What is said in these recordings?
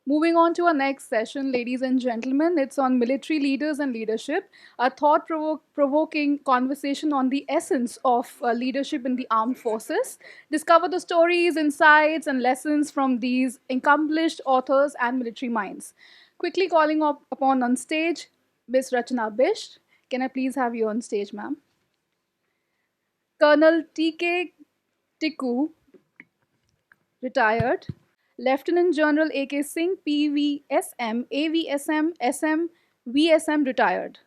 Moving on to our next session, ladies and gentlemen, it's on military leaders and leadership, a thought provoking conversation on the essence of leadership in the armed forces. Discover the stories, insights, and lessons from these accomplished authors and military minds. Quickly calling up upon on stage Miss Rachna Bisht. Can I please have you on stage, ma'am? Colonel TK Tikoo, retired. Lieutenant General AK Singh, PVSM, AVSM, SM, VSM, retired.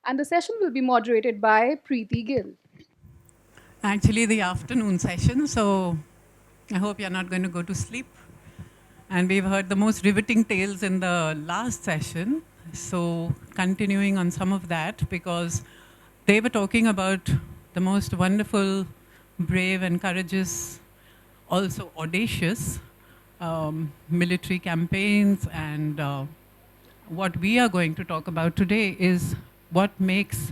And the session will be moderated by Preeti Gill. Actually the afternoon session, so I hope you're not going to go to sleep. And we've heard the most riveting tales in the last session, so continuing on some of that, because they were talking about the most wonderful, brave and courageous, also audacious military campaigns. And what we are going to talk about today is what makes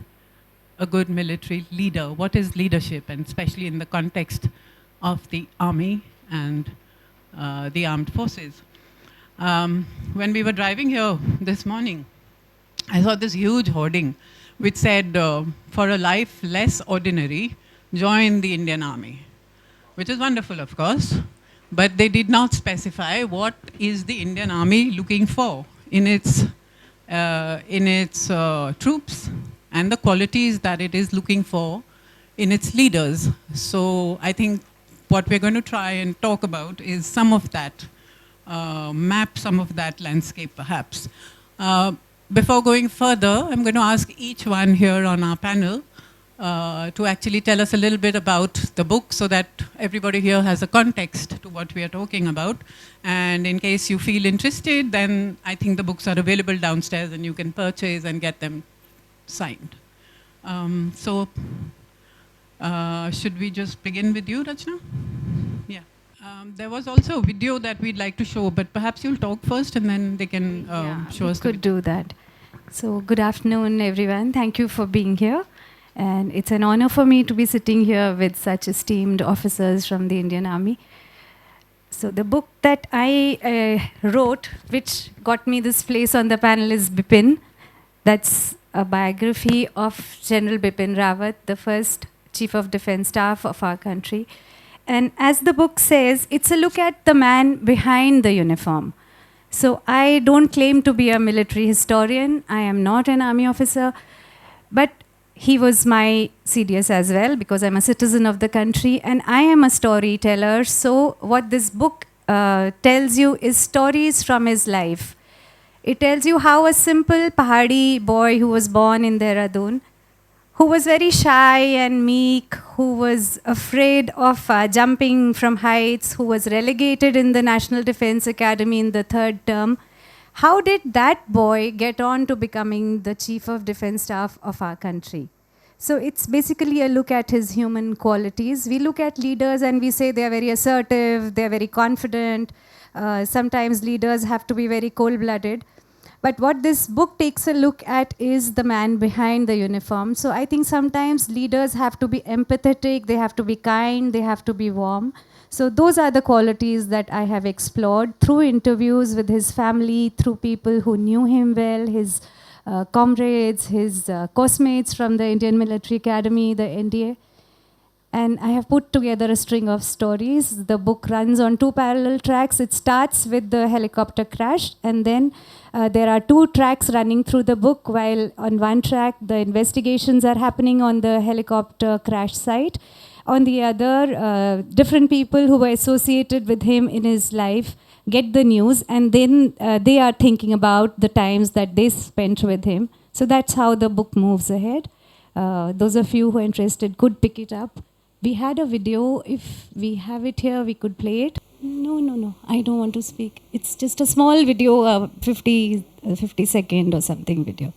a good military leader. What is leadership, and especially in the context of the army and the armed forces. When we were driving here this morning, I saw this huge hoarding which said, for a life less ordinary, join the Indian Army, which is wonderful, of course, but they did not specify what is the Indian Army looking for in its troops and the qualities that it is looking for in its leaders. So I think what we're going to try and talk about is some of that, map some of that landscape perhaps. Before going further, I'm going to ask each one here on our panel to actually tell us a little bit about the book so that everybody here has a context to what we are talking about. And in case you feel interested, then I think the books are available downstairs and you can purchase and get them signed. Should we just begin with you, Rachna? Yeah. There was also a video that we'd like to show, but perhaps you'll talk first and then they can show us. Could do that. So good afternoon, everyone. Thank you for being here. And it's an honor for me to be sitting here with such esteemed officers from the Indian Army. So the book that I wrote, which got me this place on the panel, is Bipin. That's a biography of General Bipin Rawat, the first Chief of Defence Staff of our country. And as the book says, it's a look at the man behind the uniform. So I don't claim to be a military historian. I am not an army officer. But he was my CDS as well, because I'm a citizen of the country and I am a storyteller. So what this book tells you is stories from his life. It tells you how a simple Pahadi boy who was born in Dehradun, who was very shy and meek, who was afraid of jumping from heights, who was relegated in the National Defence Academy in the third term, how did that boy get on to becoming the Chief of Defence Staff of our country? So it's basically a look at his human qualities. We look at leaders and we say they are very assertive, they are very confident. Sometimes leaders have to be very cold-blooded. But what this book takes a look at is the man behind the uniform. So I think sometimes leaders have to be empathetic, they have to be kind, they have to be warm. So those are the qualities that I have explored through interviews with his family, through people who knew him well, his comrades, his cosmates from the Indian Military Academy, the NDA. And I have put together a string of stories. The book runs on two parallel tracks. It starts with the helicopter crash, and then there are two tracks running through the book, while on one track the investigations are happening on the helicopter crash site. On the other, different people who were associated with him in his life get the news, and then they are thinking about the times that they spent with him. So that's how the book moves ahead. Those of you who are interested could pick it up. We had a video. If we have it here, we could play it. No. I don't want to speak. It's just a small video, 50 second or something video.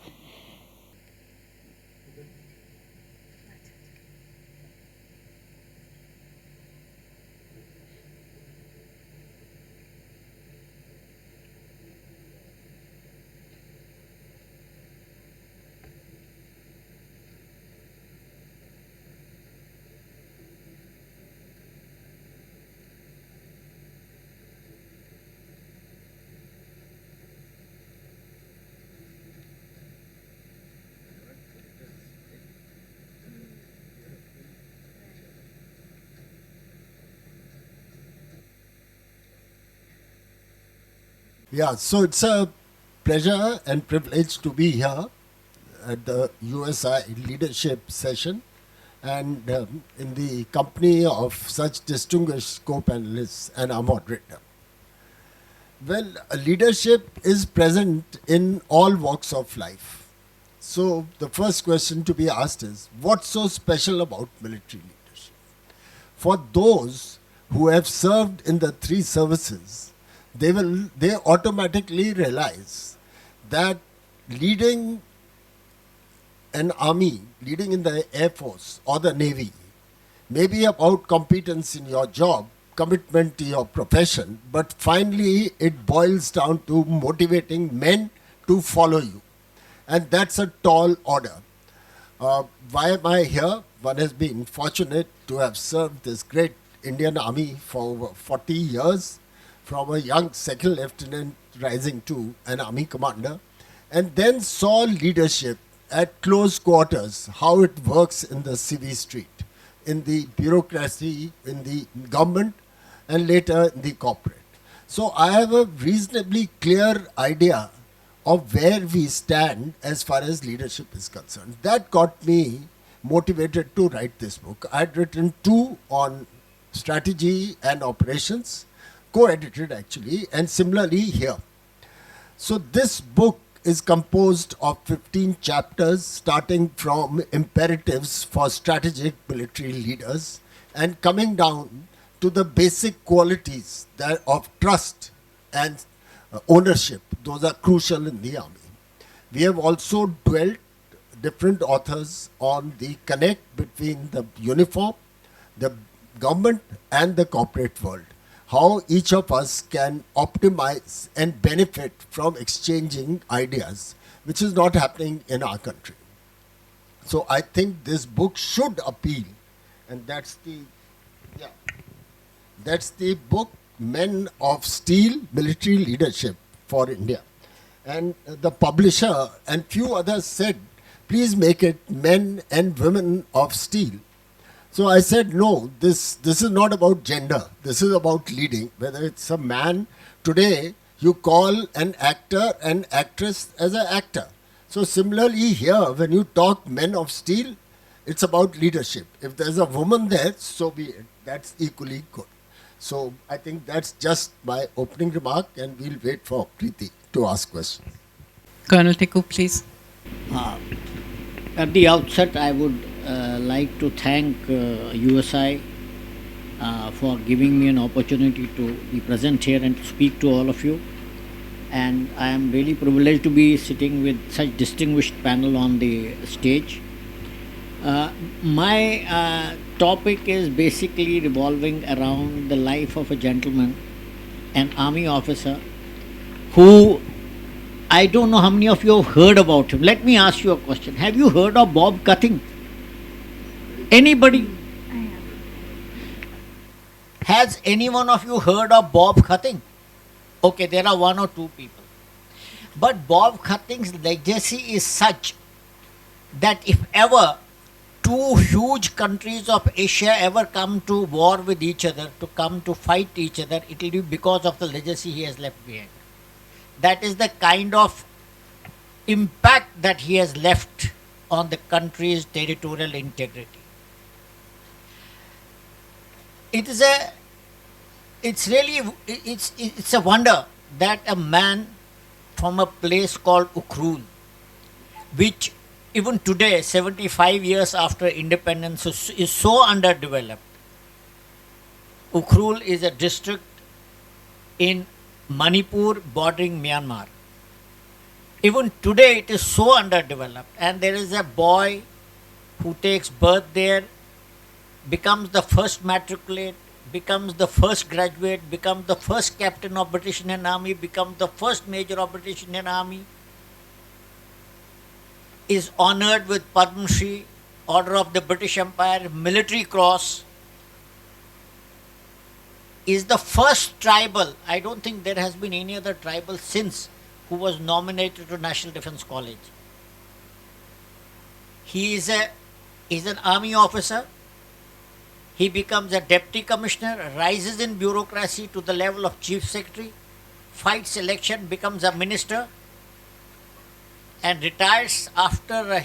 Yeah, so it's a pleasure and privilege to be here at the USI leadership session and in the company of such distinguished co-panelists and our moderator. Well, leadership is present in all walks of life. So the first question to be asked is, what's so special about military leadership? For those who have served in the three services, they automatically realize that leading an army, leading in the Air Force or the Navy, may be about competence in your job, commitment to your profession, but finally it boils down to motivating men to follow you. And that's a tall order. Why am I here? One has been fortunate to have served this great Indian Army for over 40 years, from a young second lieutenant rising to an army commander, and then saw leadership at close quarters, how it works in the civil street, in the bureaucracy, in the government, and later in the corporate. So I have a reasonably clear idea of where we stand as far as leadership is concerned. That got me motivated to write this book. I had written two on strategy and operations, co-edited actually, and similarly here. So this book is composed of 15 chapters, starting from imperatives for strategic military leaders and coming down to the basic qualities that of trust and ownership. Those are crucial in the army. We have also dwelt, different authors, on the connect between the uniform, the government and the corporate world. How each of us can optimize and benefit from exchanging ideas, which is not happening in our country. So I think this book should appeal, and that's the book, Men of Steel, Military Leadership for India. And the publisher and few others said, please make it Men and Women of Steel. So I said, no, this is not about gender. This is about leading. Whether it's a man, today you call an actor and actress as an actor. So similarly here, when you talk Men of Steel, it's about leadership. If there's a woman there, so be it. That's equally good. So I think that's just my opening remark, and we'll wait for Preeti to ask questions. Colonel Tikoo, please. At the outset, I would like to thank USI for giving me an opportunity to be present here and to speak to all of you. And I am really privileged to be sitting with such distinguished panel on the stage. My topic is basically revolving around the life of a gentleman, an army officer, who I don't know how many of you have heard about him. Let me ask you a question. Have you heard of Bob Khathing? Anybody? Has any one of you heard of Bob Khathing? Okay, there are one or two people. But Bob Khathing's legacy is such that if ever two huge countries of Asia ever come to war with each other, to come to fight each other, it will be because of the legacy he has left behind. That is the kind of impact that he has left on the country's territorial integrity. It's a wonder that a man from a place called Ukhrul, which even today, 75 years after independence, is so underdeveloped. Ukhrul is a district in Manipur bordering Myanmar. Even today it is so underdeveloped, and there is a boy who takes birth there, becomes the first matriculate, becomes the first graduate, becomes the first captain of British Indian Army, becomes the first major of British Indian Army, is honored with Padma Shri, Order of the British Empire, Military Cross, is the first tribal, I don't think there has been any other tribal since, who was nominated to National Defence College. He is an army officer. He becomes a deputy commissioner, rises in bureaucracy to the level of chief secretary, fights election, becomes a minister, and retires after an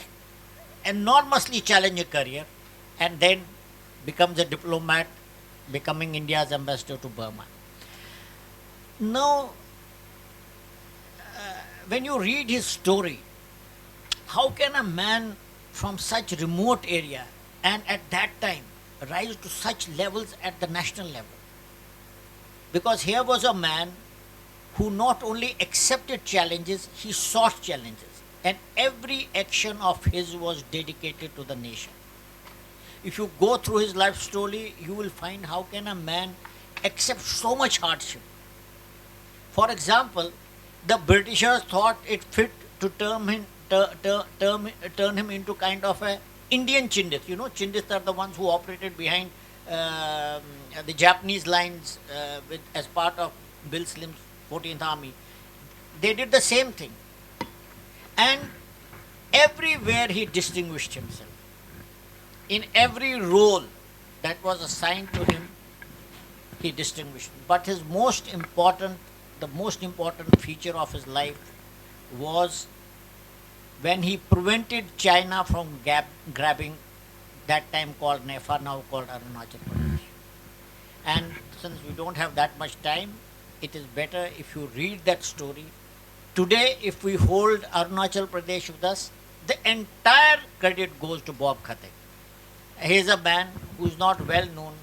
enormously challenging career, and then becomes a diplomat, becoming India's ambassador to Burma. Now, when you read his story, how can a man from such remote area and at that time rise to such levels at the national level? Because here was a man who not only accepted challenges, he sought challenges. And every action of his was dedicated to the nation. If you go through his life story, you will find how can a man accept so much hardship. For example, the Britishers thought it fit to turn him into kind of a Indian Chindis. You know, Chindis are the ones who operated behind the Japanese lines as part of Bill Slim's 14th Army. They did the same thing. And everywhere he distinguished himself. In every role that was assigned to him, he distinguished. But the most important feature of his life was when he prevented China from grabbing that time called Nepal, now called Arunachal Pradesh. And since we don't have that much time, it is better if you read that story. Today, if we hold Arunachal Pradesh with us, the entire credit goes to Bob Khathing. He is a man who is not well known,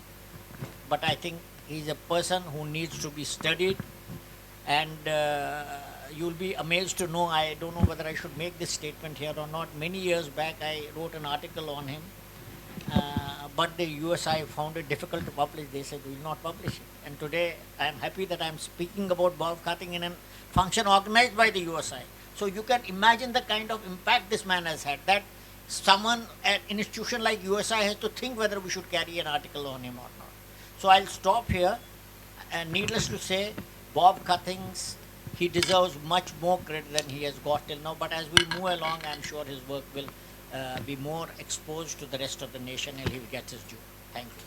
but I think he is a person who needs to be studied. And you'll be amazed to know, I don't know whether I should make this statement here or not. Many years back, I wrote an article on him, but the USI found it difficult to publish. They said, we will not publish it. And today, I am happy that I am speaking about Bob Khathing in a function organized by the USI. So you can imagine the kind of impact this man has had, that someone at an institution like USI has to think whether we should carry an article on him or not. So I'll stop here, and needless to say, Bob Khathing's, he deserves much more credit than he has got till now. But as we move along, I'm sure his work will be more exposed to the rest of the nation and he gets his due. Thank you.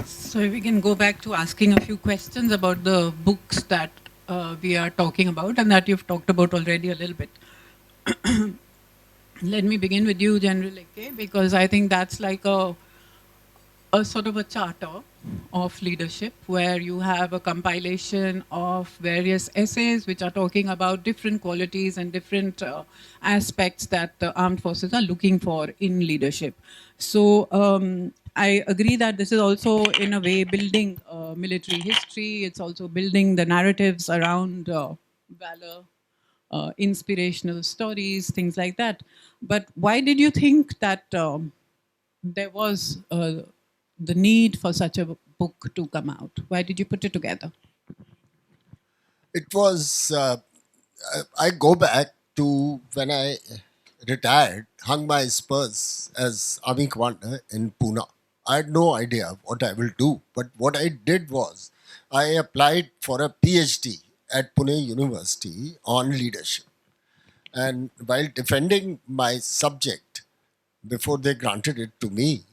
So if we can go back to asking a few questions about the books that we are talking about and that you've talked about already a little bit. Let me begin with you, General Eke, because I think that's like a sort of a charter of leadership where you have a compilation of various essays which are talking about different qualities and different aspects that the armed forces are looking for in leadership. So I agree that this is also in a way building military history. It's also building the narratives around valor, inspirational stories, things like that. But why did you think that there was the need for such a book to come out? Why did you put it together? It was, I go back to when I retired, hung my spurs as Army Commander in Pune. I had no idea what I will do, but what I did was I applied for a PhD at Pune University on leadership. And while defending my subject before they granted it to me,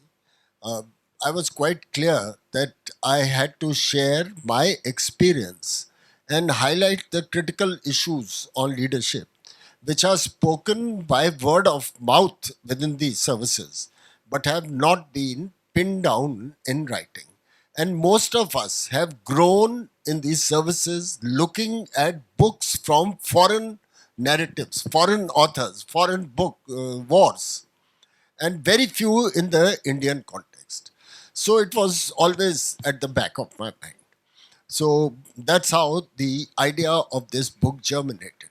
I was quite clear that I had to share my experience and highlight the critical issues on leadership, which are spoken by word of mouth within these services, but have not been pinned down in writing. And most of us have grown in these services looking at books from foreign narratives, foreign authors, foreign wars, and very few in the Indian context. So it was always at the back of my mind. So that's how the idea of this book germinated.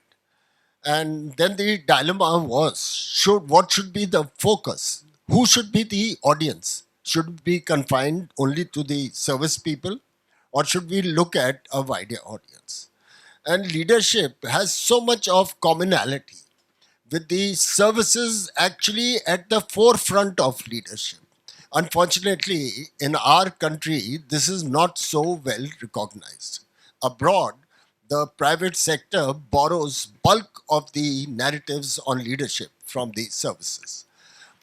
And then the dilemma was, what should be the focus? Who should be the audience? Should it be confined only to the service people? Or should we look at a wider audience? And leadership has so much of commonality with the services actually at the forefront of leadership. Unfortunately, in our country, this is not so well recognized. Abroad, the private sector borrows bulk of the narratives on leadership from the services.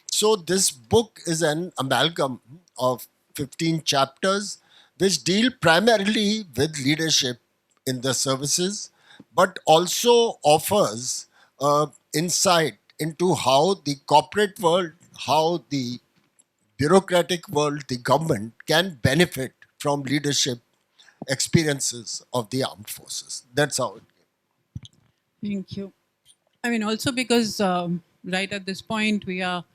So this book is an amalgam of 15 chapters. which deal primarily with leadership in the services, but also offers insight into how the corporate world, how the bureaucratic world, the government can benefit from leadership experiences of the armed forces. That's how it. Thank you. I mean, also because right at this point, we are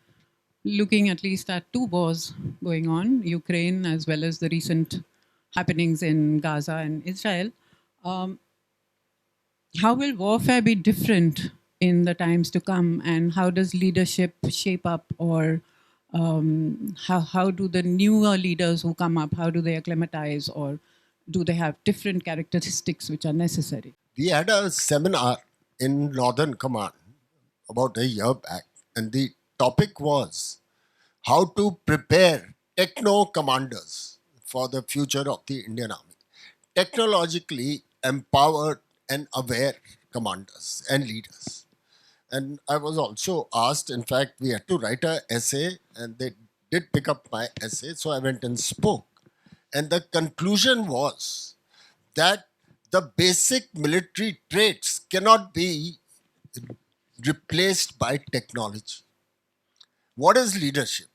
looking at least at two wars going on, Ukraine as well as the recent happenings in Gaza and Israel. How will warfare be different in the times to come, and how does leadership shape up, or how do the newer leaders who come up, how do they acclimatize, or do they have different characteristics which are necessary? We had a seminar in Northern Command about a year back, and the topic was how to prepare techno commanders for the future of the Indian Army. Technologically empowered and aware commanders and leaders. And I was also asked, in fact, we had to write an essay, and they did pick up my essay, so I went and spoke. And the conclusion was that the basic military traits cannot be replaced by technology. What is leadership?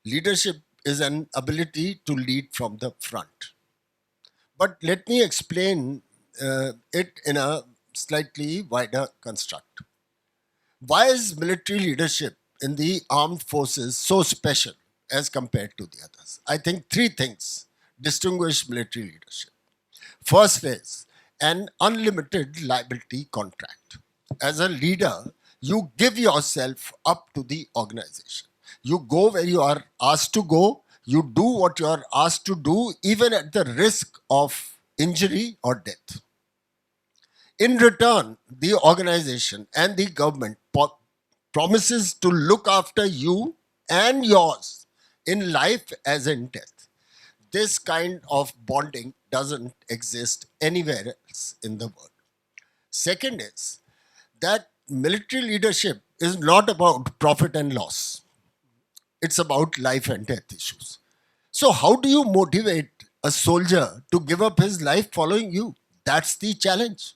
Leadership is an ability to lead from the front. But let me explain it in a slightly wider construct. Why is military leadership in the armed forces so special as compared to the others? I think three things distinguish military leadership. First is an unlimited liability contract. As a leader, you give yourself up to the organization. You go where you are asked to go. You do what you are asked to do, even at the risk of injury or death. In return, the organization and the government promises to look after you and yours in life as in death. This kind of bonding doesn't exist anywhere else in the world. Second is that military leadership is not about profit and loss. It's about life and death issues. So how do you motivate a soldier to give up his life following you? That's the challenge.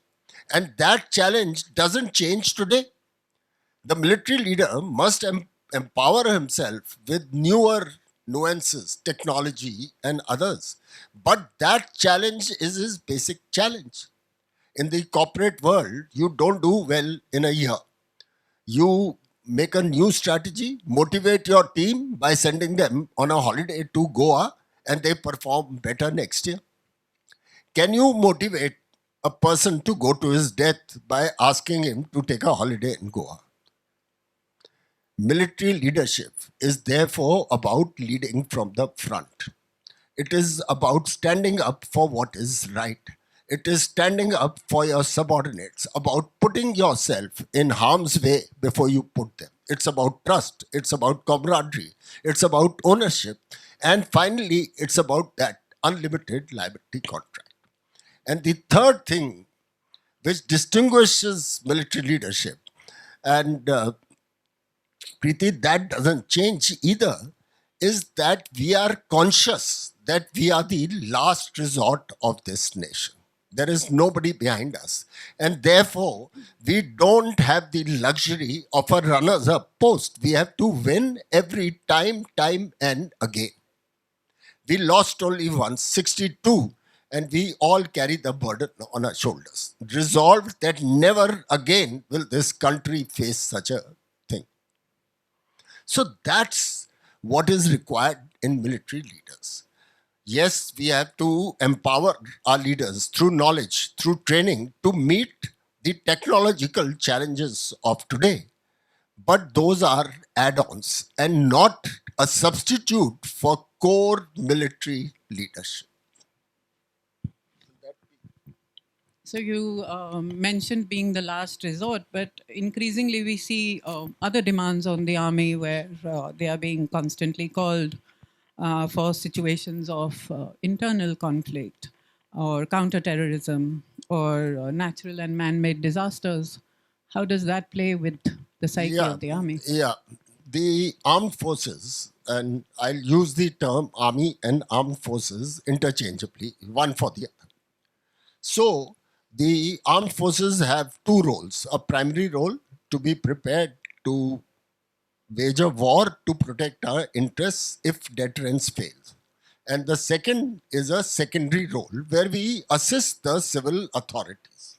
And that challenge doesn't change today. The military leader must empower himself with newer nuances, technology, and others. But that challenge is his basic challenge. In the corporate world, you don't do well in a year. You make a new strategy, motivate your team by sending them on a holiday to Goa, and they perform better next year. Can you motivate a person to go to his death by asking him to take a holiday in Goa? Military leadership is therefore about leading from the front. It is about standing up for what is right. It is standing up for your subordinates, about putting yourself in harm's way before you put them. It's about trust. It's about camaraderie. It's about ownership. And finally, it's about that unlimited liability contract. And the third thing which distinguishes military leadership, and Preeti, that doesn't change either, is that we are conscious that we are the last resort of this nation. There is nobody behind us. And therefore, we don't have the luxury of a runners-up post. We have to win every time and again. We lost only once, 62, and we all carry the burden on our shoulders. Resolved that never again will this country face such a thing. So that's what is required in military leaders. Yes, we have to empower our leaders through knowledge, through training, to meet the technological challenges of today. But those are add-ons and not a substitute for core military leadership. So you mentioned being the last resort, but increasingly we see other demands on the army where they are being constantly called for situations of internal conflict or counterterrorism or natural and man-made disasters. How does that play with the psyche of the army? Yeah, the armed forces and I'll use the term army and armed forces interchangeably, one for the other. So the armed forces have two roles: a primary role to be prepared to wage a war to protect our interests if deterrence fails. And the second is a secondary role where we assist the civil authorities.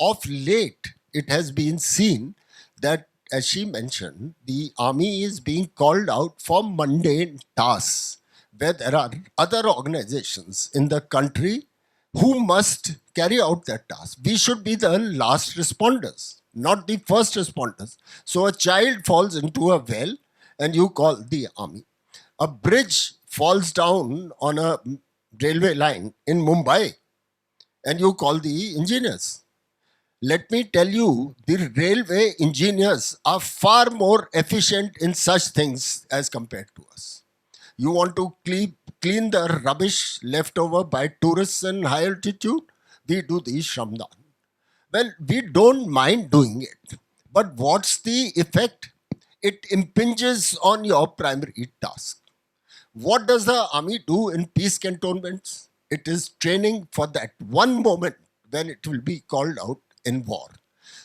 Of late, it has been seen that, as she mentioned, the army is being called out for mundane tasks where there are other organizations in the country who must carry out that task. We should be the last responders, not the first responders. So a child falls into a well and you call the army. A bridge falls down on a railway line in Mumbai and you call the engineers. Let me tell you, the railway engineers are far more efficient in such things as compared to us. You want to clean the rubbish left over by tourists in high altitude? We do the Shramdan. Well, we don't mind doing it. But what's the effect? It impinges on your primary task. What does the army do in peace cantonments? It is training for that one moment when it will be called out in war.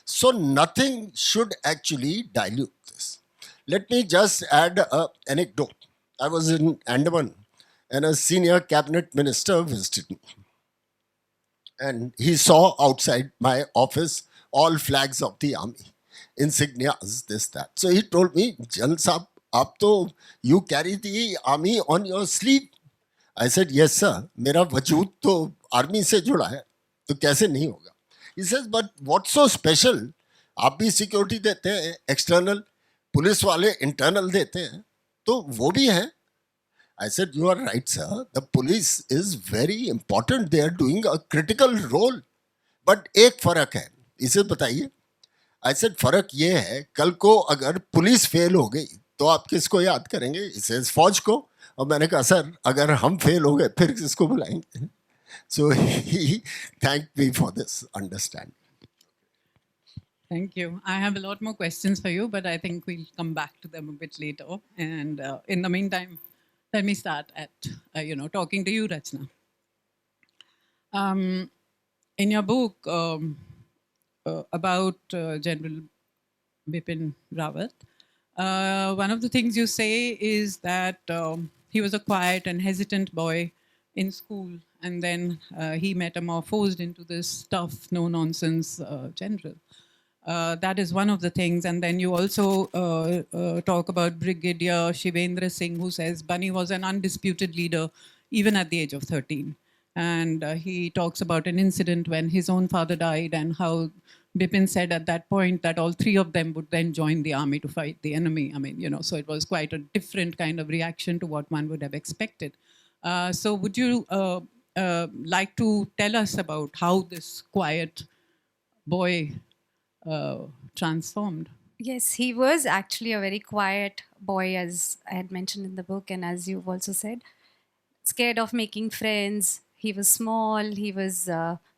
So nothing should actually dilute this. Let me just add an anecdote. I was in Andaman and a senior cabinet minister visited me. And he saw outside my office all flags of the army, insignias, this, that. So he told me, General Saab, you carry the army on your sleeve. I said, yes, sir. Mera vajood to army se juda hai. To kaise nahi hoga? He says, but what's so special? आप भी security देते हैं external, police वाले internal देते हैं, तो वो भी है. I said, you are right, sir. The police is very important. They are doing a critical role. But एक फर्क है, इसे बताइए. I said, फर्क ये है, कल को अगर पुलिस फेल हो गई तो आप किसको याद करेंगे? इसे फौज को. और मैंने कहा, सर, अगर हम फेल हो गए फिर किसको बुलाएंगे? So he thanked me for this understanding. Thank you. I have a lot more questions for you, but I think we'll come back to them a bit later. And in the meantime, let me start at, talking to you, Rachna. In your book about General Bipin Rawat, one of the things you say is that he was a quiet and hesitant boy in school, and then he metamorphosed into this tough, no-nonsense general. That is one of the things. And then you also talk about Brigadier Shivendra Singh, who says Bunny was an undisputed leader even at the age of 13. And he talks about an incident when his own father died and how Bipin said at that point that all three of them would then join the army to fight the enemy. I mean, so it was quite a different kind of reaction to what one would have expected. So would you like to tell us about how this quiet boy transformed? Yes, he was actually a very quiet boy, as I had mentioned in the book, and as you've also said, scared of making friends. He was small, he was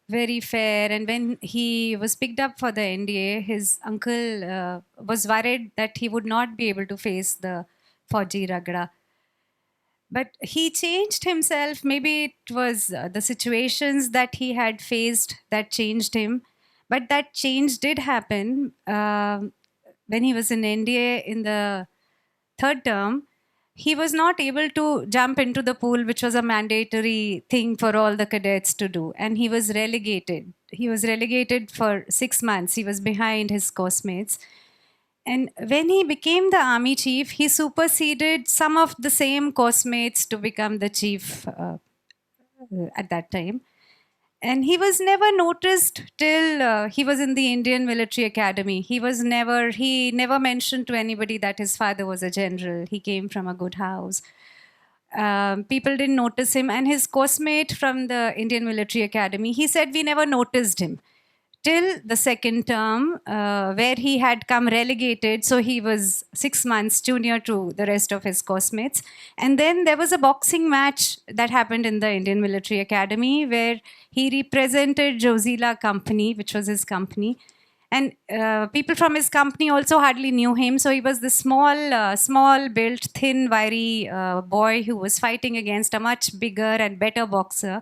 very fair, and when he was picked up for the NDA, his uncle was worried that he would not be able to face the Fauji Ragda. But he changed himself. Maybe it was the situations that he had faced that changed him. But that change did happen when he was in NDA in the third term. He was not able to jump into the pool, which was a mandatory thing for all the cadets to do. And he was relegated. He was relegated for 6 months. He was behind his course-mates. And when he became the army chief, he superseded some of the same course-mates to become the chief at that time. And he was never noticed till he was in the Indian Military Academy. He never mentioned to anybody that his father was a general. He came from a good house. People didn't notice him. And his course-mate from the Indian Military Academy, he said, we never noticed him till the second term, where he had come relegated. So he was 6 months junior to the rest of his course-mates. And then there was a boxing match that happened in the Indian Military Academy where he represented Josila Company, which was his company. And people from his company also hardly knew him. So he was the small built, thin, wiry boy who was fighting against a much bigger and better boxer.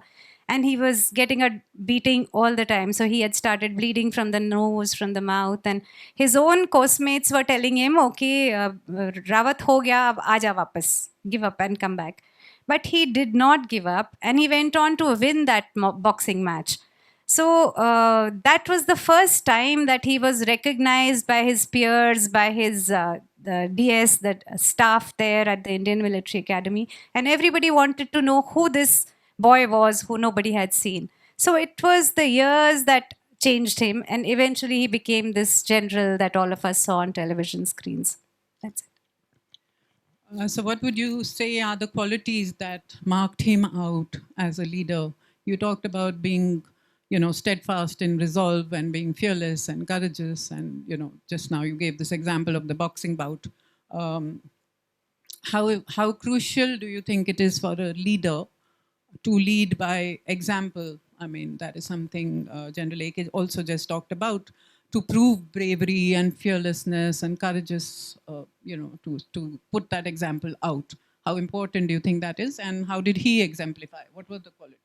And he was getting a beating all the time. So he had started bleeding from the nose, from the mouth. And his own course-mates were telling him, okay, Rawat ho gaya, ab aaja wapas. Give up and come back. But he did not give up. And he went on to win that boxing match. So that was the first time that he was recognized by his peers, by his the DS, the staff there at the Indian Military Academy. And everybody wanted to know who this boy was, who nobody had seen. So it was the years that changed him. And eventually he became this general that all of us saw on television screens. That's it. So what would you say are the qualities that marked him out as a leader? You talked about being, steadfast in resolve and being fearless and courageous. And, just now you gave this example of the boxing bout. How crucial do you think it is for a leader to lead by example? I mean, that is something General AK also just talked about, to prove bravery and fearlessness and courageous, to put that example out. How important do you think that is? And how did he exemplify? What was the quality?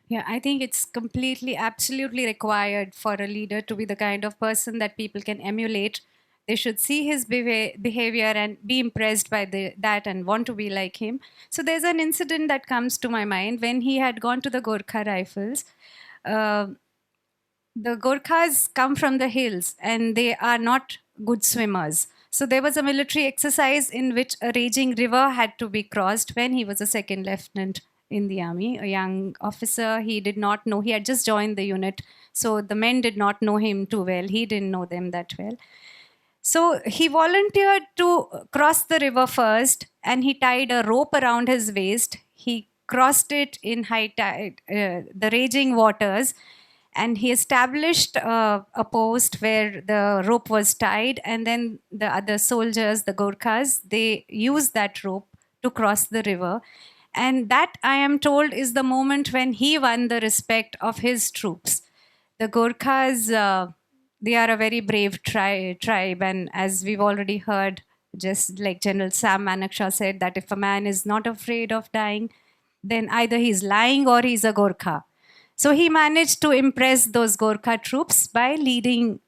Yeah, I think it's completely, absolutely required for a leader to be the kind of person that people can emulate. They should see his behavior and be impressed by that and want to be like him. So there's an incident that comes to my mind when he had gone to the Gorkha Rifles. The Gorkhas come from the hills and they are not good swimmers. So there was a military exercise in which a raging river had to be crossed when he was a second lieutenant in the army, a young officer. He did not know, he had just joined the unit. So the men did not know him too well. He didn't know them that well. So he volunteered to cross the river first, and he tied a rope around his waist. He crossed it in high tide, the raging waters, and he established a post where the rope was tied, and then the other soldiers, the Gorkhas, they used that rope to cross the river. And that, I am told, is the moment when he won the respect of his troops. The Gorkhas, they are a very brave tribe, and as we've already heard, just like General Sam Manekshaw said, that if a man is not afraid of dying, then either he's lying or he's a Gorkha. So he managed to impress those Gorkha troops by leading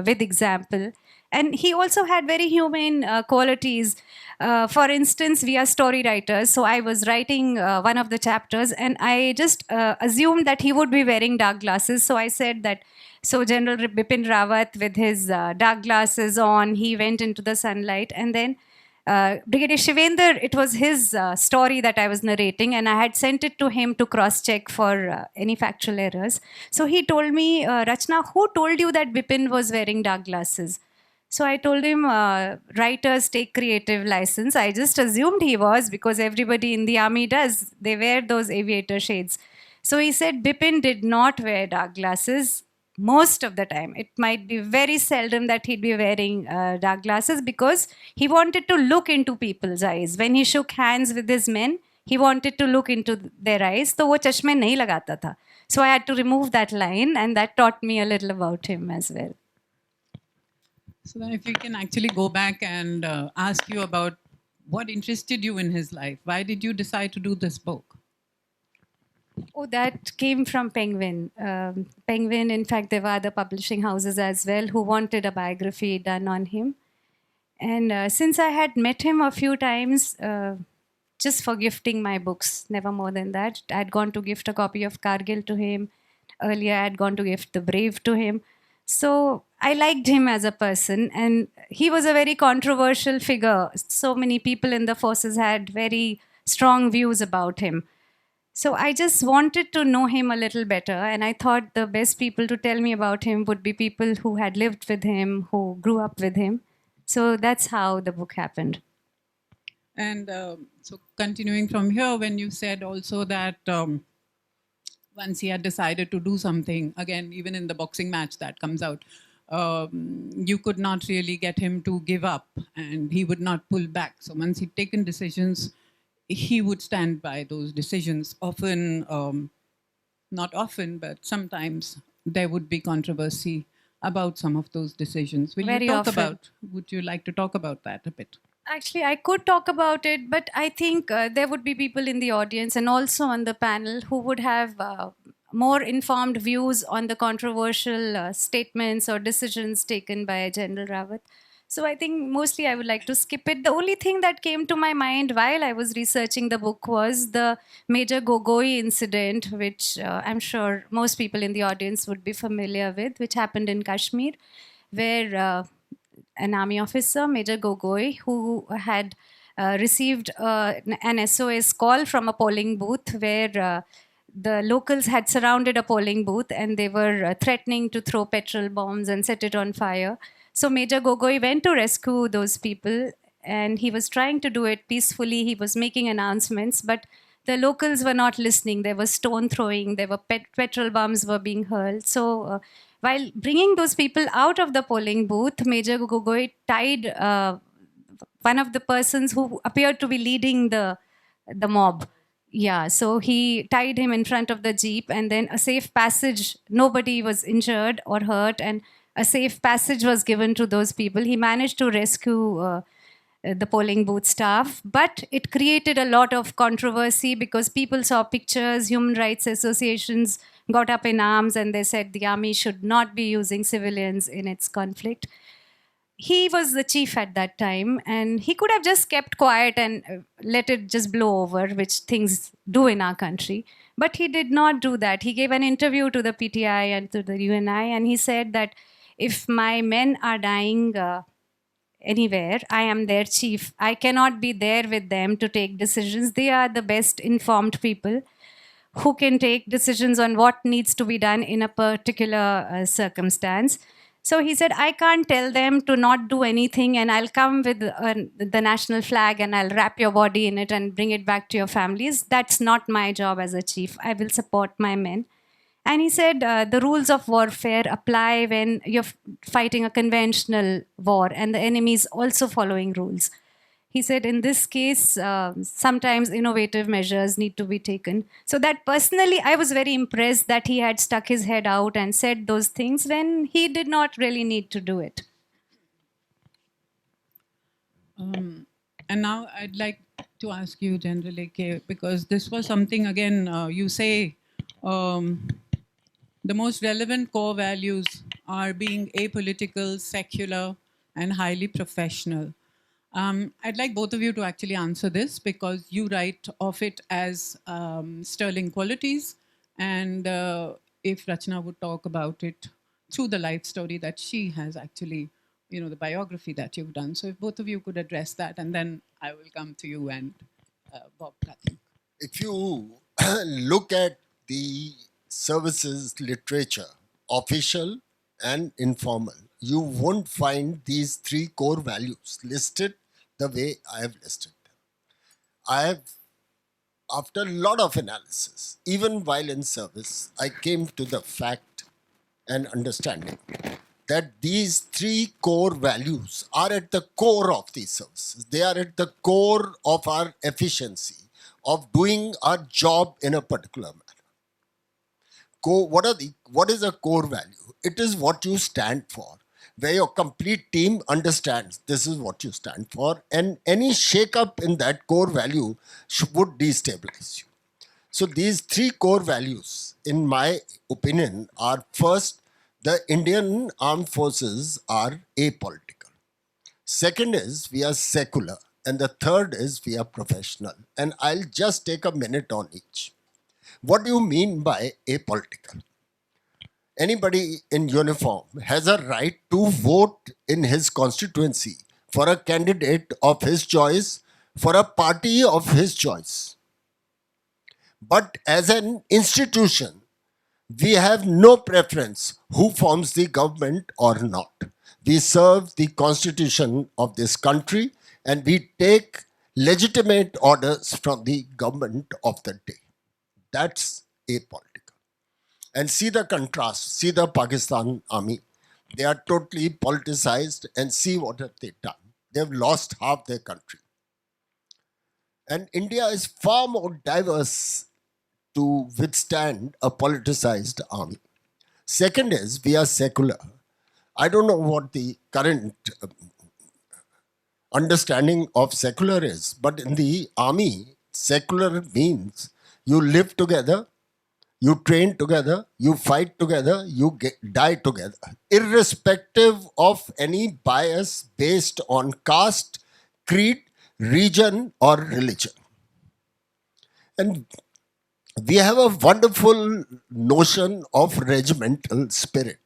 with example. And he also had very humane qualities. For instance, we are story writers. So I was writing one of the chapters and I just assumed that he would be wearing dark glasses. So I said that, so General Bipin Rawat with his dark glasses on, he went into the sunlight, and then Brigadier Shivender, it was his story that I was narrating, and I had sent it to him to cross-check for any factual errors. So he told me, Rachna, who told you that Bipin was wearing dark glasses? So I told him, writers take creative license. I just assumed he was, because everybody in the army does. They wear those aviator shades. So he said Bipin did not wear dark glasses most of the time. It might be very seldom that he'd be wearing dark glasses, because he wanted to look into people's eyes. When he shook hands with his men, he wanted to look into their eyes. So wo chashme nahi lagata tha. So I had to remove that line, and that taught me a little about him as well. So then if you can actually go back and ask you about what interested you in his life. Why did you decide to do this book? Oh, that came from Penguin. Penguin, in fact, there were other publishing houses as well who wanted a biography done on him. And since I had met him a few times, just for gifting my books, never more than that. I had gone to gift a copy of Kargil to him. Earlier, I had gone to gift The Brave to him. So I liked him as a person, and he was a very controversial figure. So many people in the forces had very strong views about him. So I just wanted to know him a little better, and I thought the best people to tell me about him would be people who had lived with him, who grew up with him. So that's how the book happened. And so continuing from here, when you said also that once he had decided to do something, again, even in the boxing match that comes out, you could not really get him to give up, and he would not pull back. So once he'd taken decisions, he would stand by those decisions. Often, not often, but sometimes there would be controversy. about some of those decisions. Very often. Would you like to talk about that a bit? Actually, I could talk about it, but I think there would be people in the audience and also on the panel who would have more informed views on the controversial statements or decisions taken by General Rawat. So I think mostly I would like to skip it. The only thing that came to my mind while I was researching the book was the Major Gogoi incident, which I'm sure most people in the audience would be familiar with, which happened in Kashmir, where an army officer, Major Gogoi, who had received an SOS call from a polling booth where the locals had surrounded a polling booth and they were threatening to throw petrol bombs and set it on fire. So Major Gogoi went to rescue those people, and he was trying to do it peacefully. He was making announcements, but the locals were not listening. There was stone throwing, there were petrol bombs were being hurled. So while bringing those people out of the polling booth, Major Gogoi tied one of the persons who appeared to be leading the mob. Yeah, so he tied him in front of the jeep, and then a safe passage, nobody was injured or hurt, and a safe passage was given to those people. He managed to rescue the polling booth staff, but it created a lot of controversy because people saw pictures, human rights associations got up in arms, and they said the army should not be using civilians in its conflict. He was the chief at that time, and he could have just kept quiet and let it just blow over, which things do in our country. But he did not do that. He gave an interview to the PTI and to the UNI, and he said that if my men are dying anywhere, I am their chief. I cannot be there with them to take decisions. They are the best informed people who can take decisions on what needs to be done in a particular circumstance. So he said, I can't tell them to not do anything, and I'll come with the national flag and I'll wrap your body in it and bring it back to your families. That's not my job as a chief. I will support my men. And he said the rules of warfare apply when you're fighting a conventional war and the enemy is also following rules. He said in this case, sometimes innovative measures need to be taken. So that personally, I was very impressed that he had stuck his head out and said those things when he did not really need to do it. And now I'd like to ask you, General AK, because this was something, again, you say the most relevant core values are being apolitical, secular, and highly professional. I'd like both of you to actually answer this because you write of it as sterling qualities, and if Rachna would talk about it through the life story that she has actually, the biography that you've done. So if both of you could address that, and then I will come to you and Bob Khathing. If you look at the services literature, official and informal, you won't find these three core values listed the way I have listed them. I have, after a lot of analysis, even while in service, I came to the fact and understanding that these three core values are at the core of these services. They are at the core of our efficiency, of doing our job in a particular manner. What is a core value? It is what you stand for, where your complete team understands this is what you stand for, and any shake-up in that core value would destabilize you. So these three core values, in my opinion, are first, the Indian armed forces are apolitical. Second is, we are secular. And the third is, we are professional. And I'll just take a minute on each. What do you mean by apolitical? Anybody in uniform has a right to vote in his constituency for a candidate of his choice, for a party of his choice. But as an institution, we have no preference who forms the government or not. We serve the constitution of this country and we take legitimate orders from the government of the day. That's apolitical. And see the contrast, see the Pakistan army. They are totally politicized, and see what have they done. They've lost half their country. And India is far more diverse to withstand a politicized army. Second is, we are secular. I don't know what the current understanding of secular is, but in the army, secular means you live together, you train together, you fight together, die together, irrespective of any bias based on caste, creed, region, or religion. And we have a wonderful notion of regimental spirit.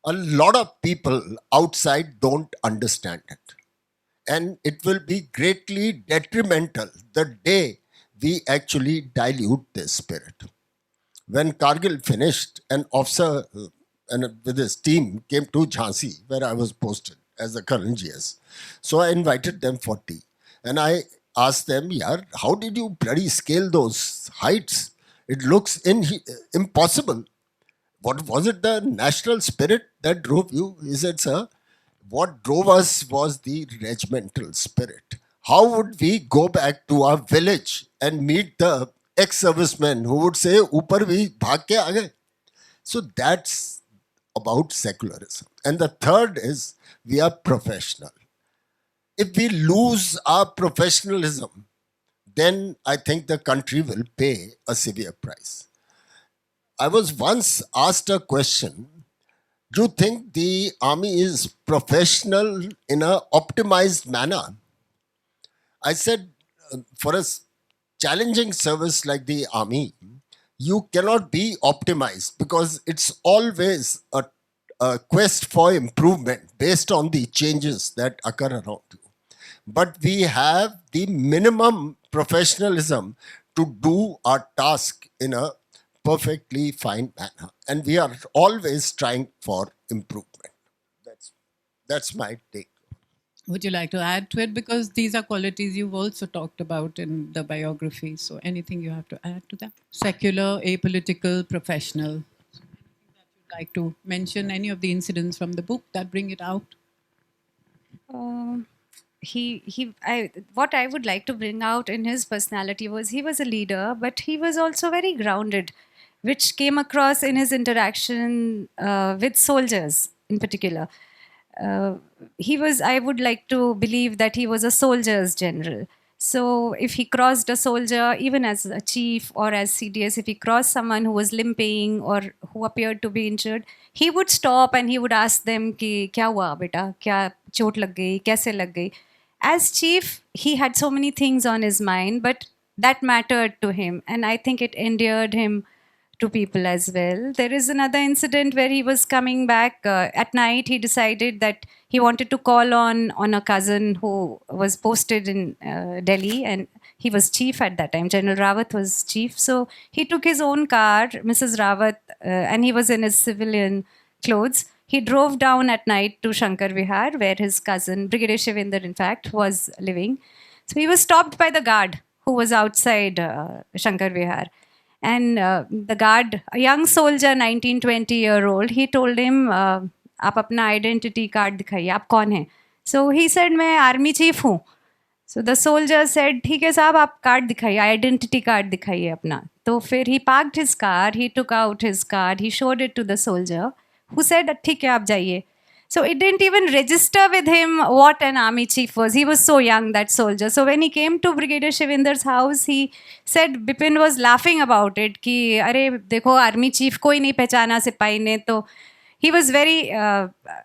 A lot of people outside don't understand it. And it will be greatly detrimental the day we actually dilute this spirit. When Kargil finished, an officer and with his team came to Jhansi, where I was posted as a Colonel GS. So I invited them for tea. And I asked them, Yaar, how did you bloody scale those heights? It looks impossible. What was it, the national spirit that drove you? He said, sir, what drove us was the regimental spirit. How would we go back to our village and meet the ex-servicemen who would say, Upar bhi bhag ke aa gaye? So that's about secularism. And the third is, we are professional. If we lose our professionalism, then I think the country will pay a severe price. I was once asked a question, do you think the army is professional in an optimized manner? I said, for a challenging service like the army, you cannot be optimized because it's always a quest for improvement based on the changes that occur around you. But we have the minimum professionalism to do our task in a perfectly fine manner. And we are always trying for improvement. That's my take. Would you like to add to it? Because these are qualities you've also talked about in the biography. So anything you have to add to that? Secular, apolitical, professional. Anything that you'd like to mention? Any of the incidents from the book that bring it out? What I would like to bring out in his personality was he was a leader, but he was also very grounded, which came across in his interaction with soldiers in particular. I would like to believe that he was a soldier's general. So if he crossed a soldier, even as a chief or as CDS, if he crossed someone who was limping or who appeared to be injured, he would stop and he would ask them, ki, kya hua beta? Kya chot lag gayi? Kaise lag gayi? As chief, he had so many things on his mind, but that mattered to him. And I think it endeared him to people as well. There is another incident where he was coming back at night. He decided that he wanted to call on a cousin who was posted in Delhi, and he was chief at that time. General Rawat was chief. So he took his own car, Mrs. Rawat, and he was in his civilian clothes. He drove down at night to Shankar Vihar, where his cousin, Brigadier Shivinder, in fact, was living. So he was stopped by the guard who was outside Shankar Vihar. And the guard, a young soldier, 19, 20-year-old, he told him, आप अपना identity card दिखाइए, आप कौन हैं? So he said, मैं army chief हूँ. So the soldier said, ठीक है साहब, आप card दिखाइए, identity card दिखाइए अपना. तो फिर he parked his car, he took out his card, he showed it to the soldier, who said, ठीक है आप जाइए. So it didn't even register with him what an army chief was. He was so young, that soldier. So when he came to Brigadier Shivinder's house, he said, Bipin was laughing about it, कि अरे देखो army chief को ही नहीं पहचाना सिपाही ने. तो he was very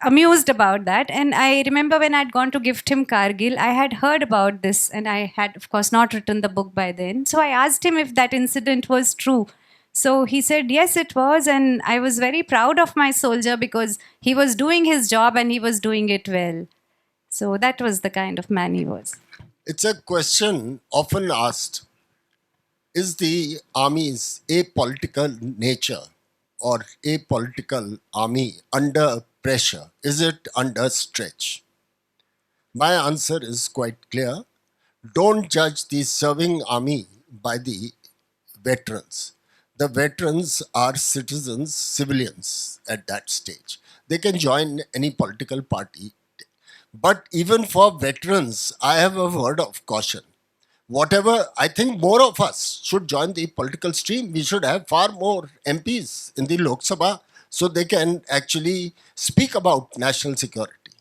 amused about that. And I remember when I'd gone to gift him Kargil, I had heard about this, and I had, of course, not written the book by then. So I asked him if that incident was true. So he said, yes, it was. And I was very proud of my soldier because he was doing his job and he was doing it well. So that was the kind of man he was. It's a question often asked. Is the army's apolitical nature or apolitical army under pressure? Is it under stretch? My answer is quite clear. Don't judge the serving army by the veterans. The veterans are citizens, civilians at that stage. They can join any political party. But even for veterans, I have a word of caution. Whatever, I think more of us should join the political stream. We should have far more MPs in the Lok Sabha so they can actually speak about national security.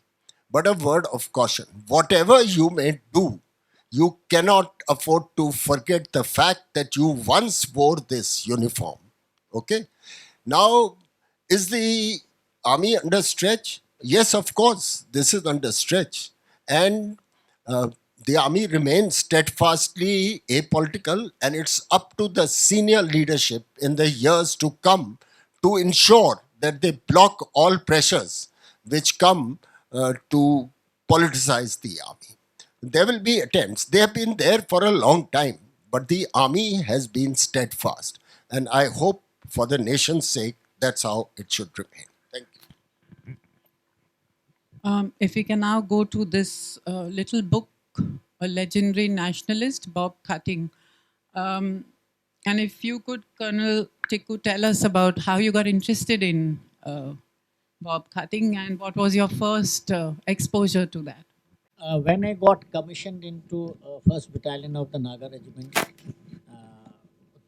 But a word of caution, whatever you may do, you cannot afford to forget the fact that you once wore this uniform. Okay? Now, is the army under stretch? Yes, of course, this is under stretch. And uh, the army remains steadfastly apolitical, and it's up to the senior leadership in the years to come to ensure that they block all pressures which come to politicize the army. There will be attempts. They have been there for a long time, but the army has been steadfast. And I hope for the nation's sake, that's how it should remain. Thank you. If we can now go to this little book, a legendary nationalist, Bob Khathing. And if you could, Colonel Tikoo, tell us about how you got interested in Bob Khathing and what was your first exposure to that? When I got commissioned into 1st Battalion of the Naga Regiment,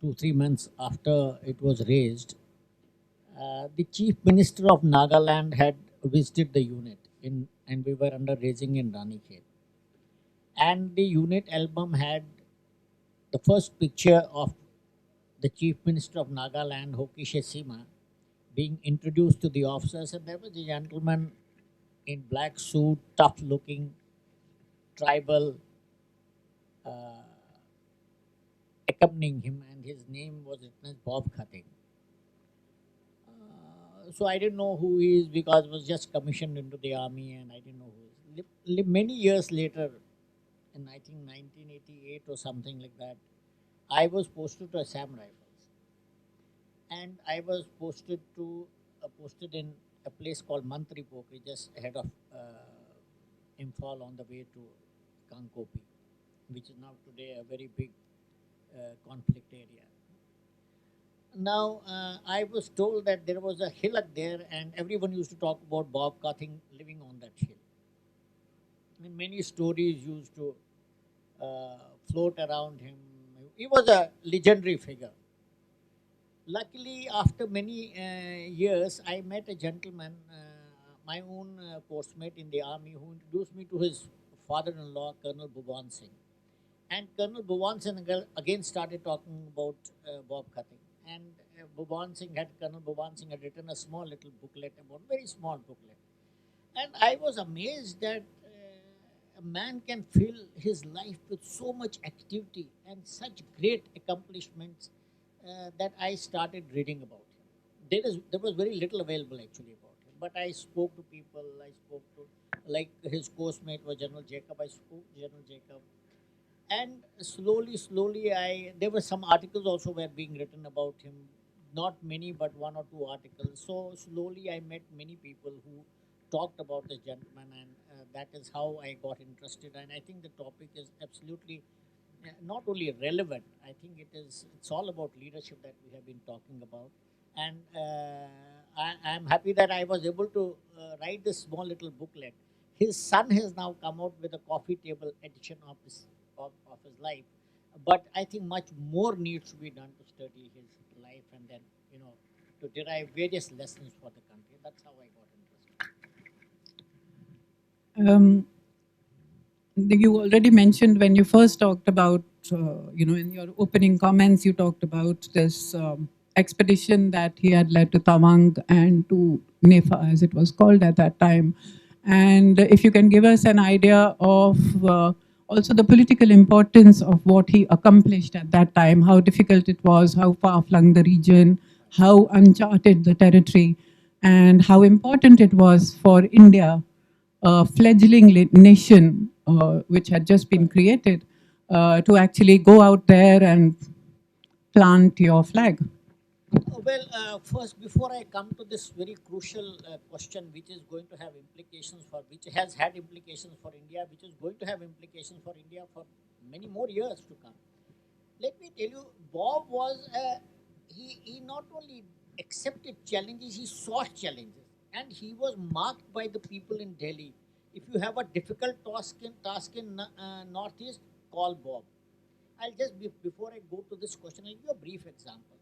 2-3 months after it was raised, the Chief Minister of Nagaland had visited the unit, and we were under raising in Ranikhet. And the unit album had the first picture of the Chief Minister of Nagaland, Hokishe Sima, being introduced to the officers, and there was a gentleman in black suit, tough looking, tribal, uh, accompanying him, and his name was written as Bob Khathing. So I didn't know who he is because I was just commissioned into the army, and I didn't know who he is. Many years later, in I think 1988 or something like that, I was posted to Assam Rifles, and I was posted in a place called Mantri Pokri, just ahead of Imphal on the way to Kankopi, which is now today a very big conflict area. Now, I was told that there was a hillock there, and everyone used to talk about Bob Khathing living on that hill. I mean, many stories used to float around him. He was a legendary figure. Luckily, after many years, I met a gentleman, my own coursemate in the army, who introduced me to his father-in-law, Colonel Bhuvan Singh. And Colonel Bhuvan Singh again started talking about Bob Khathing. And Colonel Bhuvan Singh had written a small little booklet, about very small booklet. And I was amazed that a man can fill his life with so much activity and such great accomplishments that I started reading about him. There was very little available actually about him, but I spoke to people. I spoke to, like, his coursemate was General Jacob. I spoke to General Jacob, and slowly, there were some articles also were being written about him. Not many, but one or two articles. So slowly, I met many people who talked about this gentleman, and that is how I got interested. And I think the topic is absolutely not only relevant. I think it's all about leadership that we have been talking about, and I'm happy that I was able to write this small little booklet. His son has now come out with a coffee table edition of his life, but I think much more needs to be done to study his life, and then, to derive various lessons for the country. That's how I got interested. You already mentioned when you first talked about, in your opening comments, you talked about this expedition that he had led to Tawang and to Nefa, as it was called at that time. And if you can give us an idea of also the political importance of what he accomplished at that time, how difficult it was, how far-flung the region, how uncharted the territory, and how important it was for India, a fledgling nation which had just been created, to actually go out there and plant your flag? Well, first, before I come to this very crucial question, which is going to have implications which has had implications for India, which is going to have implications for India for many more years to come. Let me tell you, Bob was, he not only accepted challenges, he sought challenges. And he was marked by the people in Delhi. If you have a difficult task in Northeast, call Bob. I'll just, before I go to this question, I'll give you a brief example.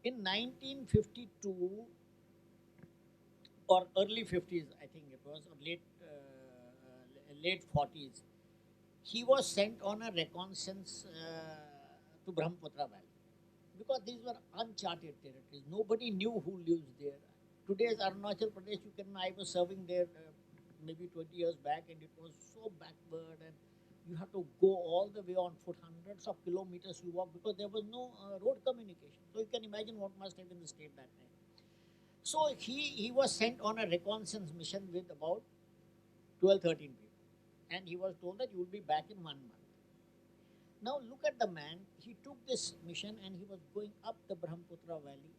In 1952, or early 50s, I think it was, or late 40s. He was sent on a reconnaissance to Brahmaputra Valley because these were uncharted territories. Nobody knew who lives there. Today's Arunachal Pradesh, I was serving there maybe 20 years back, and it was so backward, and you have to go all the way on foot, hundreds of kilometers you walk because there was no road communication. So you can imagine what must have been the state that time. So he was sent on a reconnaissance mission with about 12, 13 people. And he was told that you will be back in 1 month. Now look at the man. He took this mission and he was going up the Brahmaputra Valley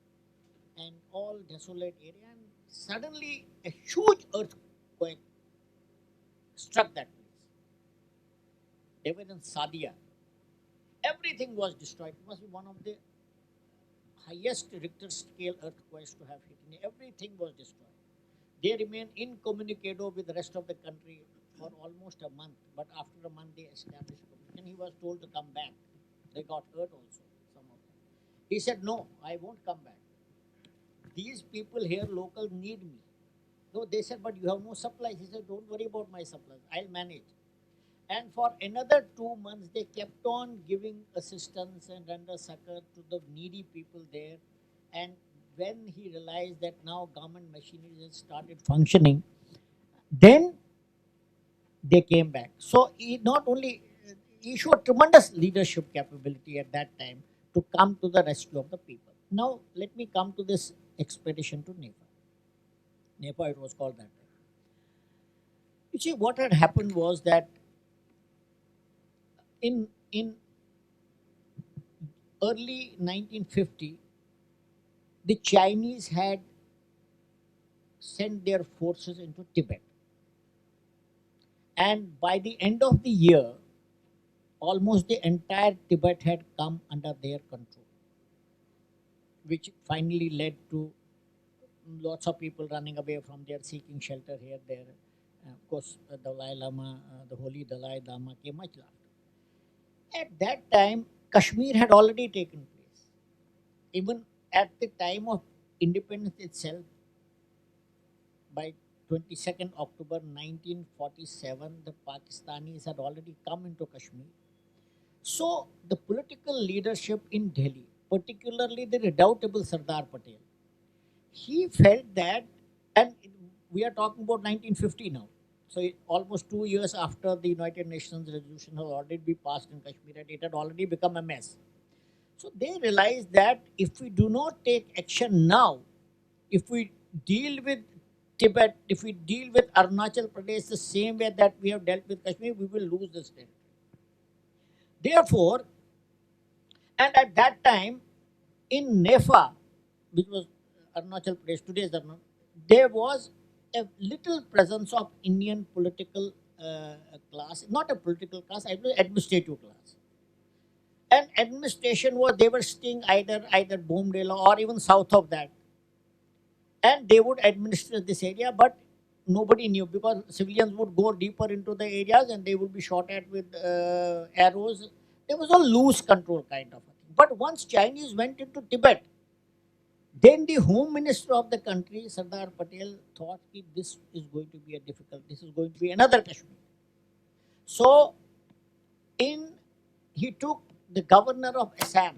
and all desolate area. And suddenly a huge earthquake struck that place. They were in Sadia. Everything was destroyed. It must be one of the highest Richter scale earthquakes to have hit. Everything was destroyed. They remained incommunicado with the rest of the country for almost a month. But after a month, they established communication. He was told to come back. They got hurt also, some of them. He said, no, I won't come back. These people here, local, need me. No, they said, but you have no supplies. He said, don't worry about my supplies. I'll manage. And for another 2 months, they kept on giving assistance and render succor to the needy people there. And when he realized that now government machinery has started functioning, then they came back. So he showed tremendous leadership capability at that time to come to the rescue of the people. Now let me come to this expedition to Nepal. Nepal, it was called that time. You see, what had happened was that in early 1950, the Chinese had sent their forces into Tibet. And by the end of the year, almost the entire Tibet had come under their control, which finally led to lots of people running away from there, seeking shelter here, there. Of course, Dalai Lama, the holy Dalai Lama came much after. At that time, Kashmir had already taken place. Even at the time of independence itself, by 22nd October 1947, the Pakistanis had already come into Kashmir. So the political leadership in Delhi, particularly the redoubtable Sardar Patel, he felt that, and we are talking about 1950 now, so almost 2 years after the United Nations resolution had already been passed in Kashmir, and it had already become a mess. So they realized that if we do not take action now, if we deal with Tibet, if we deal with Arunachal Pradesh the same way that we have dealt with Kashmir, we will lose this territory. Therefore, and at that time, in Nefa, which was Arunachal Pradesh, today's Arunachal, there was a little presence of Indian political class, not a political class, I was administrative class. And administration was, they were staying either Bomdela or even south of that. And they would administer this area, but nobody knew because civilians would go deeper into the areas and they would be shot at with arrows. There was a loose control kind of a thing. But once Chinese went into Tibet, then the home minister of the country, Sardar Patel, thought this is going to be this is going to be another Kashmir. So he took the governor of Assam,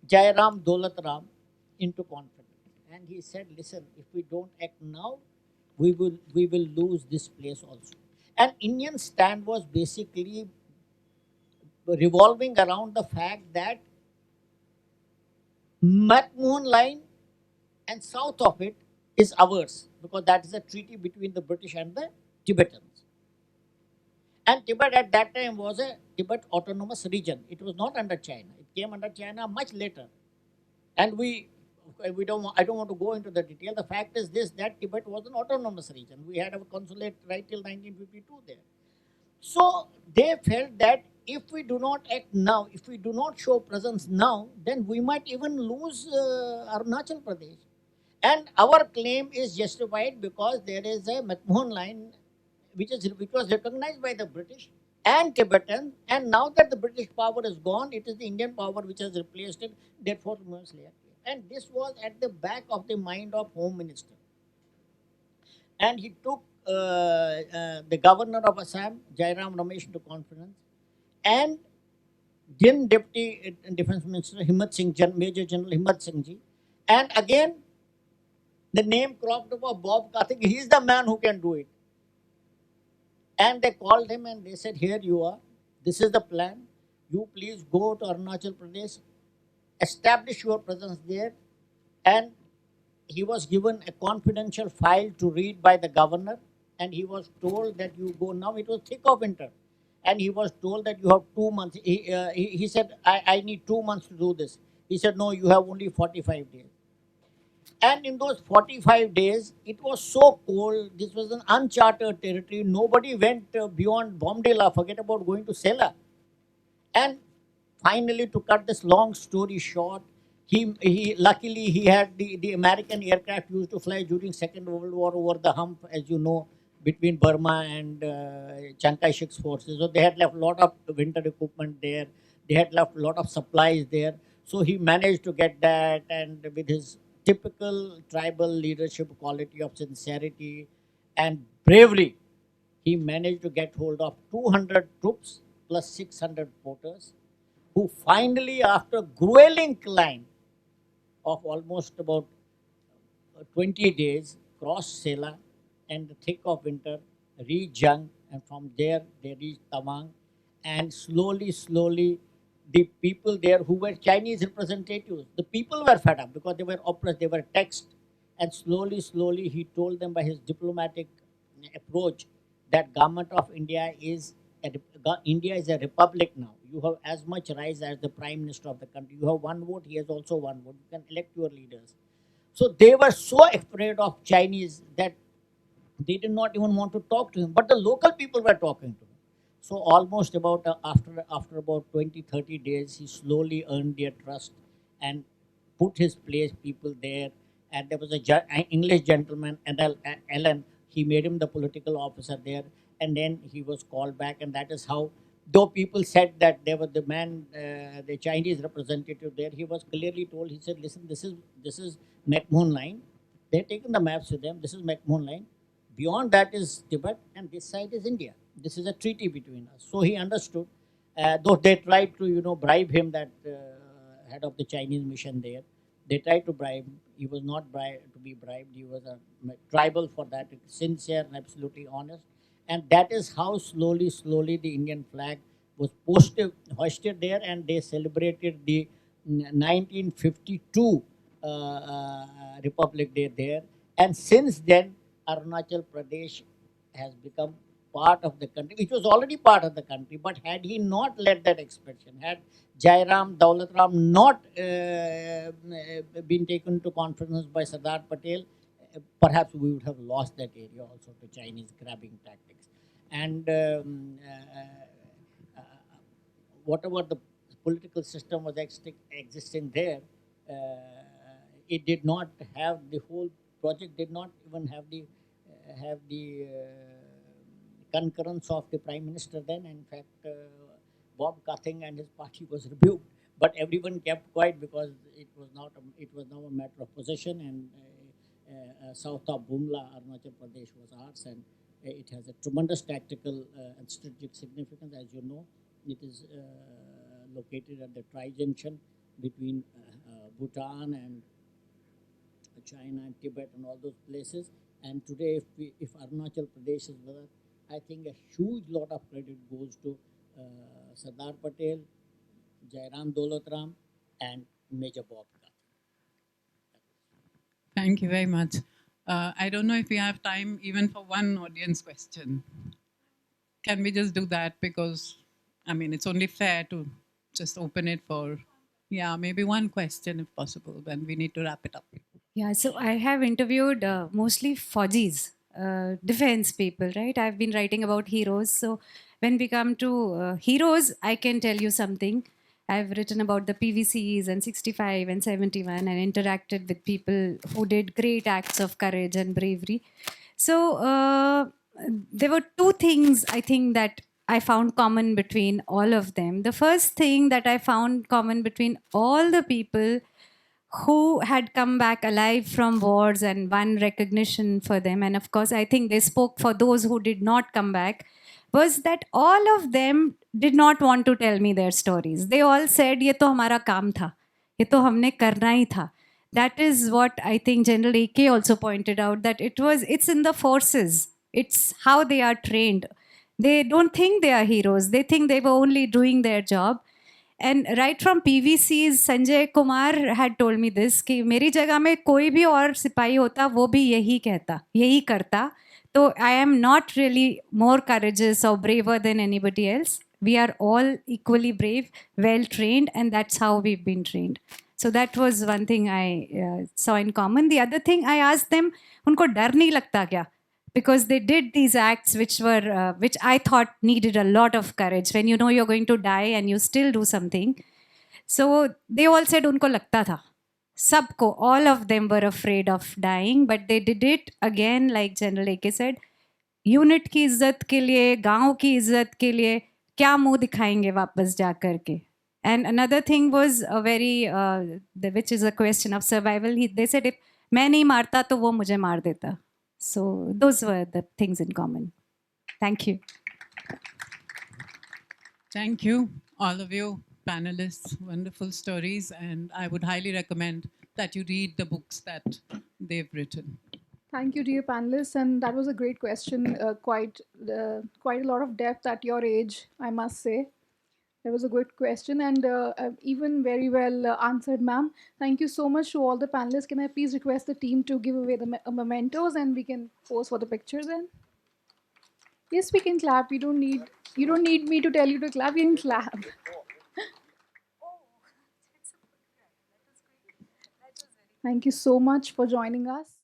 Jairam Dolat Ram, into confidence. And he said, listen, if we don't act now, we will lose this place also. And Indian stand was basically revolving around the fact that McMahon line and south of it is ours, because that is a treaty between the British and the Tibetans. And Tibet at that time was a Tibet autonomous region. It was not under China. It came under China much later. And I don't want to go into the detail. The fact is this, that Tibet was an autonomous region. We had a consulate right till 1952 there. So they felt that if we do not act now, if we do not show presence now, then we might even lose Arunachal Pradesh. And our claim is justified because there is a McMahon line which was recognized by the British and Tibetan, and now that the British power is gone, it is the Indian power which has replaced it, therefore we must lay. And this was at the back of the mind of Home Minister. and he took the governor of Assam, Jairam Ramesh, into confidence, and then Deputy Defense Minister Himmat Singh, Major General Himmat Singh ji, and again the name cropped up of Bob Khathing. He is the man who can do it. And they called him and they said, "Here you are. This is the plan. You please go to Arunachal Pradesh, establish your presence there." And he was given a confidential file to read by the governor, and he was told that you go now. It was thick of winter, and he was told that you have 2 months. He said, I need 2 months to do this. He said, no, you have only 45 days. And in those 45 days, it was so cold. This was an uncharted territory. Nobody went beyond Bombdila, forget about going to Sela. And finally, to cut this long story short, he luckily he had the American aircraft used to fly during Second World War over the hump, as you know, between Burma and Chiang Kai-shek's forces. So they had left a lot of winter equipment there. They had left a lot of supplies there. So he managed to get that, and with his typical tribal leadership quality of sincerity and bravery, he managed to get hold of 200 troops plus 600 porters, who finally, after grueling climb of almost about 20 days, crossed Sela and the thick of winter, reached Jung, and from there they reached Tawang. And slowly, the people there who were Chinese representatives, the people were fed up because they were oppressed, they were taxed. And slowly, he told them by his diplomatic approach that government of India is India is a republic now. You have as much rights as the prime minister of the country. You have one vote. He has also one vote. You can elect your leaders. So they were so afraid of Chinese that they did not even want to talk to him. But the local people were talking to him. So almost about after about 20-30 days, he slowly earned their trust and put his place people there. And there was an English gentleman, Allen. He made him the political officer there, and then he was called back. And that is how, though people said that there was the man, the Chinese representative there, he was clearly told. He said, "Listen, this is McMahon line. They're taken the maps with them. This is McMahon line. Beyond that is Tibet, and this side is India. This is a treaty between us." So he understood, though they tried to, bribe him, that head of the Chinese mission there. They tried to bribe him. He was not to be bribed. He was a tribal for that, sincere and absolutely honest. And that is how slowly the Indian flag was hoisted there, and they celebrated the 1952 Republic Day there. And since then, Arunachal Pradesh has become part of the country, which was already part of the country. But had he not led that expedition, had Jairam Daulatram not been taken to conference by Sardar Patel, perhaps we would have lost that area also to Chinese grabbing tactics. And whatever the political system was existing there, it did not have the whole project, did not even have the concurrence of the prime minister then. In fact, Bob Khathing and his party was rebuked, but everyone kept quiet because it was now a matter of possession, and south of Bumla, Arunachal Pradesh was ours, and it has a tremendous tactical and strategic significance. As you know, it is located at the tri-junction between Bhutan and China and Tibet and all those places. And today, if Arunachal Pradesh is with us, I think a huge lot of credit goes to Sardar Patel, Jairam Daulatram, and Major Bob Khathing. Thank you very much. I don't know if we have time even for one audience question. Can we just do that? Because, I mean, it's only fair to just open it for, maybe one question if possible, then we need to wrap it up. Yeah, so I have interviewed mostly Fauji's, defense people, right? I've been writing about heroes. So when we come to heroes, I can tell you something. I've written about the PVCs and 65 and 71 and interacted with people who did great acts of courage and bravery. So there were two things I think that I found common between all of them. The first thing that I found common between all the people who had come back alive from wars and won recognition for them. And of course, I think they spoke for those who did not come back, was that all of them did not want to tell me their stories. They all said, ये तो हमारा काम था, ये तो हमने करना ही था. That is what I think General AK also pointed out, that it's in the forces. It's how they are trained. They don't think they are heroes. They think they were only doing their job. And right from PVC's Sanjay Kumar had told me this, कि मेरी जगह में कोई भी और सिपाही होता वो भी यही कहता, यही करता. So I am not really more courageous or braver than anybody else. We are all equally brave, well trained, and that's how we've been trained. So that was one thing I saw in common. The other thing I asked them, उनको डर नहीं लगता क्या? Because they did these acts which I thought needed a lot of courage. When you know you're going to die and you still do something. So they all said उनको लगता था. Sabko, all of them were afraid of dying, but they did it again, like General AK said. Unit की इज्जत के लिए, गांव की इज्जत के लिए, क्या मुंह दिखाएंगे वापस जा करके? And another thing was a very, which is a question of survival. They said, if मैं नहीं मारता तो वो मुझे मार देता. So those were the things in common. Thank you. Thank you, all of you panelists. Wonderful stories, and I would highly recommend that you read the books that they've written. Thank you, dear panelists, and that was a great question. Quite a lot of depth at your age, I must say. That was a good question and even very well answered, ma'am. Thank you so much to all the panelists. Can I please request the team to give away the mementos and we can pose for the picture then? Yes, we can clap. You don't need me to tell you to clap. You can clap. Thank you so much for joining us.